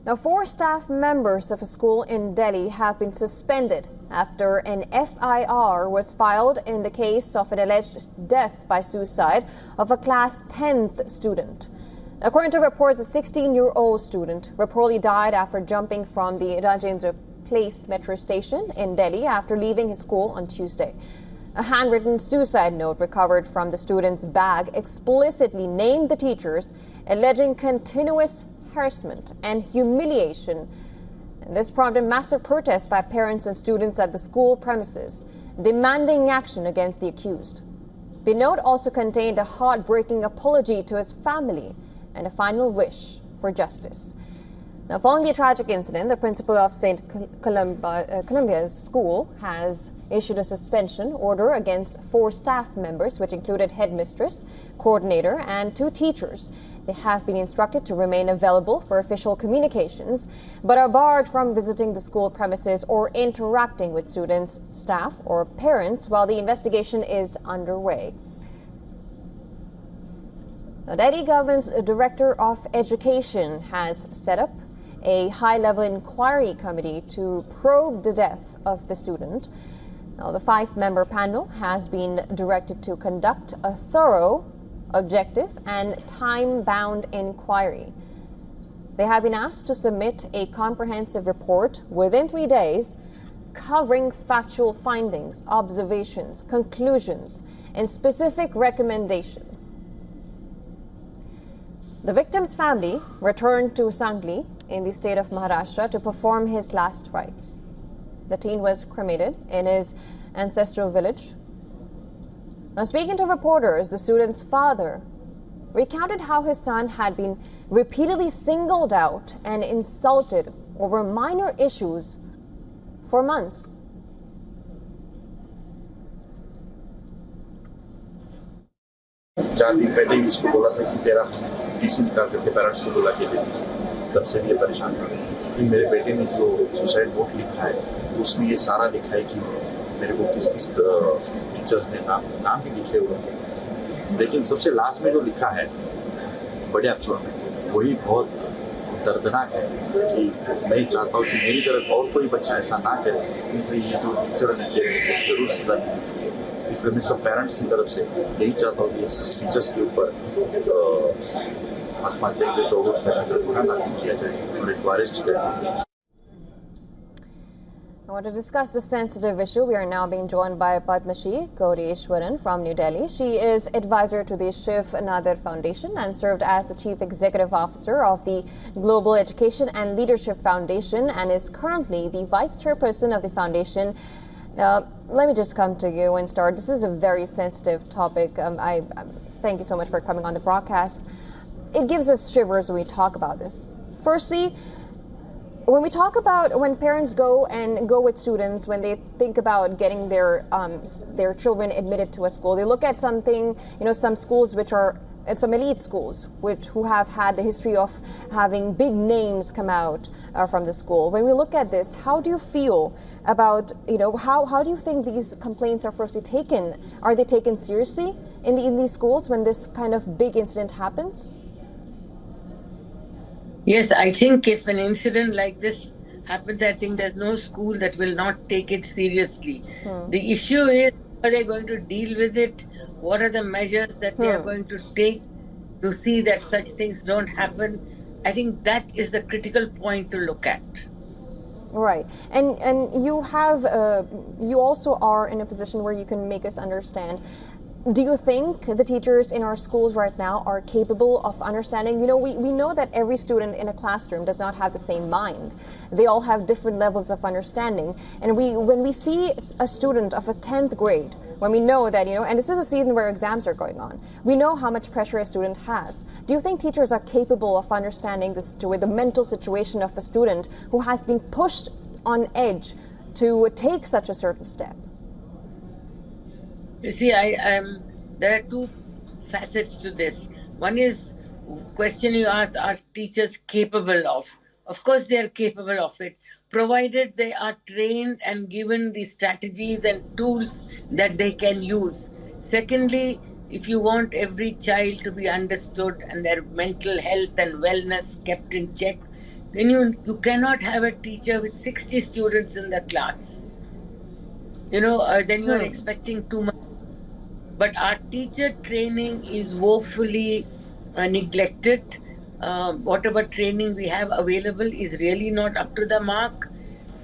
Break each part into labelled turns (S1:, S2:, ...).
S1: Now, 4 staff members of a school in Delhi have been suspended after an FIR was filed in the case of an alleged death by suicide of a class 10th student. According to reports, a 16-year-old student reportedly died after jumping from the Rajendra Place metro station in Delhi after leaving his school on Tuesday. A handwritten suicide note recovered from the student's bag explicitly named the teachers, alleging continuous harassment and humiliation. And this prompted massive protests by parents and students at the school premises, demanding action against the accused. The note also contained a heartbreaking apology to his family and a final wish for justice. Now, following the tragic incident, the principal of St. Columba's School has issued a suspension order against 4 staff members, which included headmistress, coordinator, and 2 teachers. They have been instructed to remain available for official communications, but are barred from visiting the school premises or interacting with students, staff, or parents while the investigation is underway. Now, Delhi government's Director of Education has set up a high-level inquiry committee to probe the death of the student. Now, the 5-member panel has been directed to conduct a thorough, objective, and time-bound inquiry. They have been asked to submit a comprehensive report within 3 days, covering factual findings, observations, conclusions, and specific recommendations. The victim's family returned to Sangli in the state of Maharashtra to perform his last rites. The teen was cremated in his ancestral village. Now, speaking to reporters, the student's father recounted how his son had been repeatedly singled out and insulted over minor issues for months.
S2: पहले ही इसको बोला था कि तेरा TC निकाल करके parents को बुला के दे, तब से ये परेशान था कि मेरे बेटे ने जो सुसाइड नोट लिखा है उसमें ये सारा लिखा है कि मेरे को किस किस टीचर्स ने नाम भी लिखे हुए हैं, लेकिन सबसे लास्ट में जो लिखा है बड़े अक्षरों में वही बहुत दर्दनाक है कि मैं चाहता हूँ कि मेरी तरफ और कोई बच्चा ऐसा ना करे, इसलिए ये जो टीचर ने जरूर सजा दी। इसलिए मैं सब पेरेंट्स की तरफ से यही चाहता हूँ कि इस टीचर्स के ऊपर आत्महत्या के तो गुनाह दाखिल किया जाए और एक अरेस्ट किया जाए।
S1: I want to discuss this sensitive issue. We are now being joined by Padmashi Gaureshwaran from New Delhi. She is advisor to the Shiv Nader Foundation and served as the Chief Executive Officer of the Global Education and Leadership Foundation and is currently the Vice Chairperson of the Foundation. Let me just come to you and start. This is a very sensitive topic. I thank you so much for coming on the broadcast. It gives us shivers when we talk about this. Firstly, when we talk about when parents go with students, when they think about getting their children admitted to a school, they look at something, some schools which are some elite schools who have had the history of having big names come out from the school. When we look at this, how do you feel about, how do you think these complaints are firstly taken? Are they taken seriously in these schools when this kind of big incident happens?
S3: Yes, I think if an incident like this happens, I think there's no school that will not take it seriously. The issue is, are they going to deal with it? What are the measures that they are going to take to see that such things don't happen? I think that is the critical point to look at.
S1: Right, and you have you also are in a position where you can make us understand. Do you think the teachers in our schools right now are capable of understanding? We know that every student in a classroom does not have the same mind. They all have different levels of understanding. And when we see a student of a 10th grade, when we know that, and this is a season where exams are going on, we know how much pressure a student has. Do you think teachers are capable of understanding the mental situation of a student who has been pushed on edge to take such a certain step?
S3: You see, there are two facets to this. One is question you asked, are teachers capable of? Of course, they are capable of it, provided they are trained and given the strategies and tools that they can use. Secondly, if you want every child to be understood and their mental health and wellness kept in check, then you cannot have a teacher with 60 students in the class. Then you are expecting too much. But our teacher training is woefully neglected. Whatever training we have available is really not up to the mark.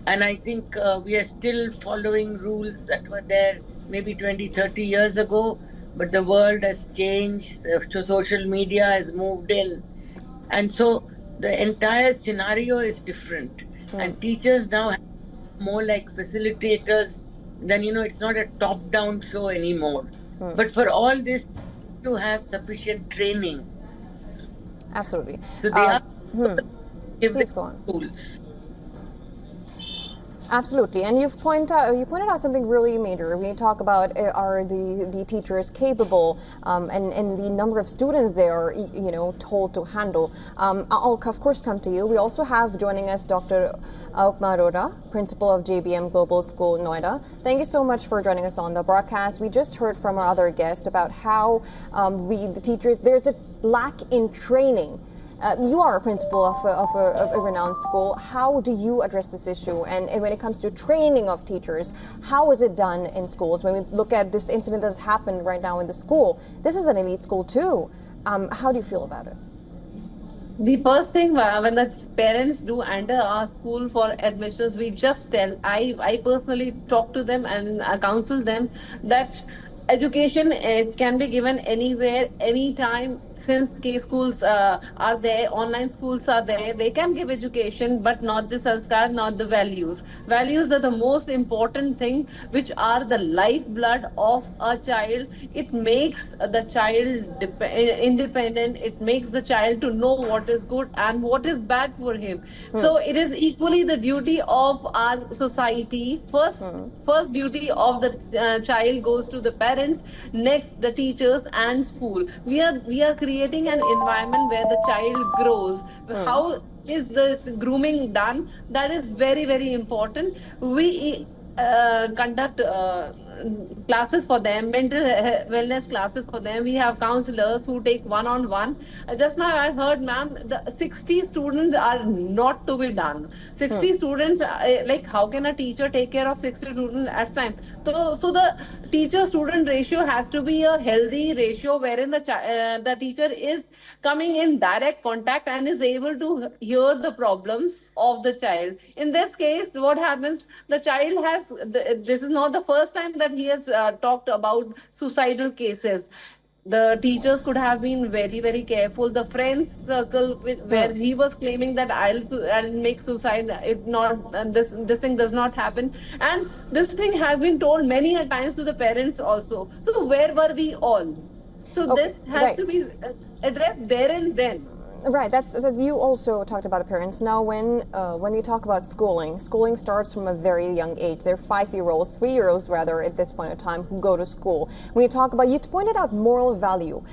S3: And I think we are still following rules that were there maybe 20, 30 years ago. But the world has changed. The social media has moved in. And so the entire scenario is different. And teachers now have more like facilitators. Then, it's not a top down show anymore. But for all this, to have sufficient training.
S1: Absolutely.
S3: So they are give
S1: Please
S3: the
S1: go on.
S3: schools.
S1: Absolutely, and you pointed out something really major. We talk about are the teachers capable, and the number of students they are told to handle. I'll of course come to you. We also have joining us Dr. Aupma Arora, principal of JBM Global School, Noida. Thank you so much for joining us on the broadcast. We just heard from our other guest about how the teachers, there's a lack in training. You are a principal of a renowned school. How do you address this issue? And when it comes to training of teachers, how is it done in schools? When we look at this incident that's happened right now in the school, this is an elite school too. How do you feel about it?
S4: The first thing when the parents do enter our school for admissions, we just tell, I personally talk to them and counsel them that education can be given anywhere, anytime. Since K schools are there, online schools are there, they can give education, but not the sanskar, not the values. Values are the most important thing, which are the lifeblood of a child. It makes the child independent. It makes the child to know what is good and what is bad for him. So it is equally the duty of our society. First duty of the child goes to the parents, next the teachers and school. We are creating an environment where the child grows. How is the grooming done? That is very, very important. We conduct classes for them, mental wellness classes for them. We have counselors who take one-on-one. Just now I heard, ma'am, the 60 students are not to be done. 60 students, like how can a teacher take care of 60 students at a time? So the teacher-student ratio has to be a healthy ratio wherein the teacher is coming in direct contact and is able to hear the problems of the child. In this case, what happens? The child has, this is not the first time that he has talked about suicidal cases. The teachers could have been very, very careful. The friends circle where he was claiming that I'll make suicide if not this thing does not happen, and this thing has been told many a times to the parents also. So where were we all? So
S1: Okay,
S4: this has to be addressed there and then.
S1: Right, that's you also talked about the parents. Now, when we talk about schooling starts from a very young age. They're 5-year-olds, 3-year-olds rather, at this point in time, who go to school. When you talk about, you pointed out moral value.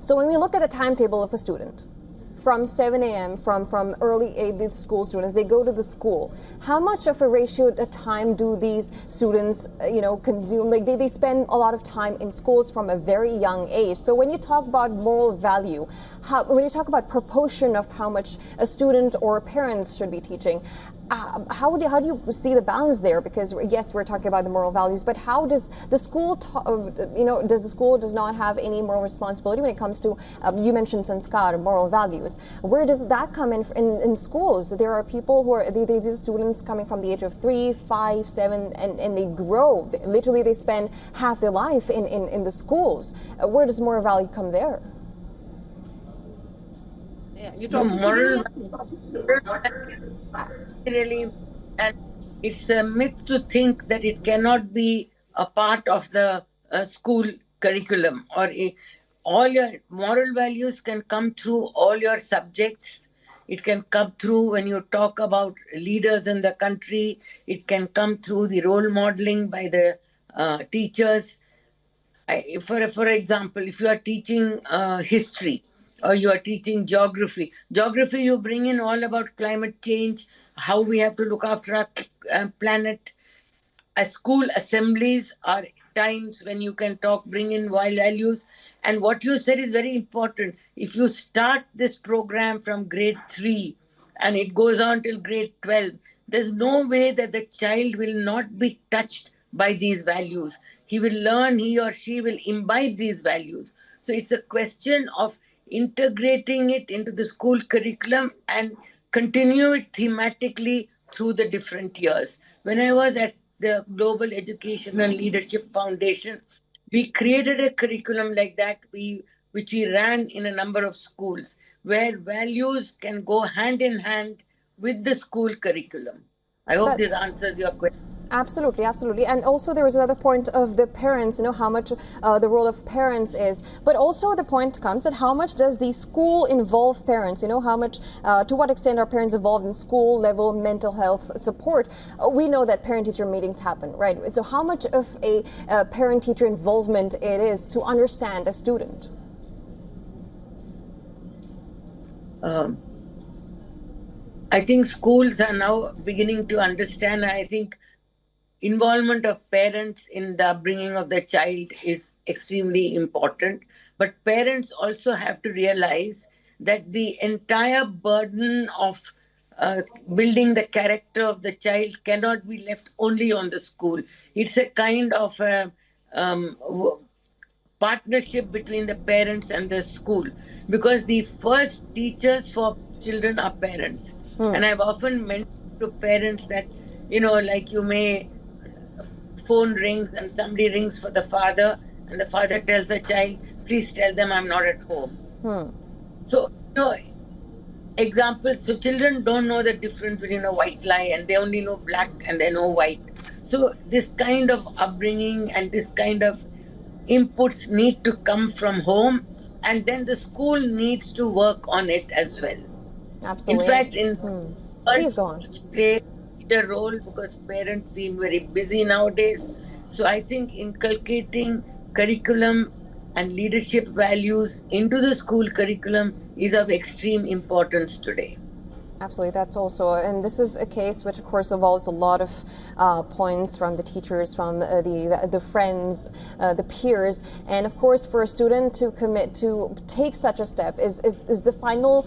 S1: So when we look at the timetable of a student, from 7 a.m., from early age school students, they go to the school. How much of a ratio of time do these students, consume? Like they spend a lot of time in schools from a very young age. So when you talk about moral value, when you talk about proportion of how much a student or parents should be teaching, how do you see the balance there? Because yes, we're talking about the moral values, but how does the school, does not have any moral responsibility when it comes to, you mentioned sanskar, moral values. Where does that come in schools? There are people who are, these students coming from the age of 3, 5, 7, and they grow. Literally, they spend half their life in the schools. Where does moral value come there?
S4: Yeah, you talk
S3: moral really, and it's a myth to think that it cannot be a part of the school curriculum, or all your moral values can come through all your subjects. It can come through when you talk about leaders in the country. It can come through the role modeling by the teachers. For example, if you are teaching history or you are teaching geography, you bring in all about climate change, how we have to look after our planet. School assemblies are times when you can bring in values. And what you said is very important. If you start this program from grade 3 and it goes on till grade 12. There's no way that the child will not be touched by these values. He will learn, he or she will imbibe these values. So it's a question of integrating it into the school curriculum and continue it thematically through the different years. When I was at the Global Education and Leadership Foundation, we created a curriculum like that, which we ran in a number of schools, where values can go hand in hand with the school curriculum. I hope this answers your question.
S1: Absolutely, absolutely. And also there was another point of the parents, how much the role of parents is. But also the point comes that how much does the school involve parents? How much, to what extent are parents involved in school level mental health support? We know that parent-teacher meetings happen, right? So how much of a parent-teacher involvement it is to understand a student?
S3: I think schools are now beginning to understand. I think involvement of parents in the upbringing of the child is extremely important. But parents also have to realize that the entire burden of building the character of the child cannot be left only on the school. It's a kind of a partnership between the parents and the school, because the first teachers for children are parents. And I've often mentioned to parents that, like you may phone rings and somebody rings for the father, and the father tells the child, please tell them I'm not at home. So, examples, so children don't know the difference between a white lie, and they only know black and they know white. So this kind of upbringing and this kind of inputs need to come from home, and then the school needs to work on it as well.
S1: Absolutely.
S3: In fact,
S1: Please go on.
S3: Play the role, because parents seem very busy nowadays. So I think inculcating curriculum and leadership values into the school curriculum is of extreme importance today.
S1: Absolutely, that's also, and this is a case which of course involves a lot of points from the teachers, from the friends, the peers, and of course for a student to commit to take such a step is the final,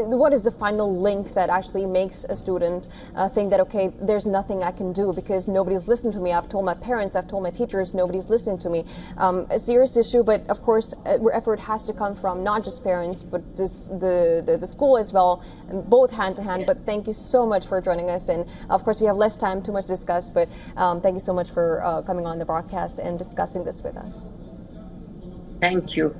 S1: what is the final link that actually makes a student think that, okay, there's nothing I can do because nobody's listened to me. I've told my parents, I've told my teachers, nobody's listening to me. A serious issue, but of course effort has to come from not just parents, but the school as well, both hand to hand. But thank you so much for joining us, and of course we have less time, too much to discuss, but thank you so much for coming on the broadcast and discussing this with us.
S3: Thank you.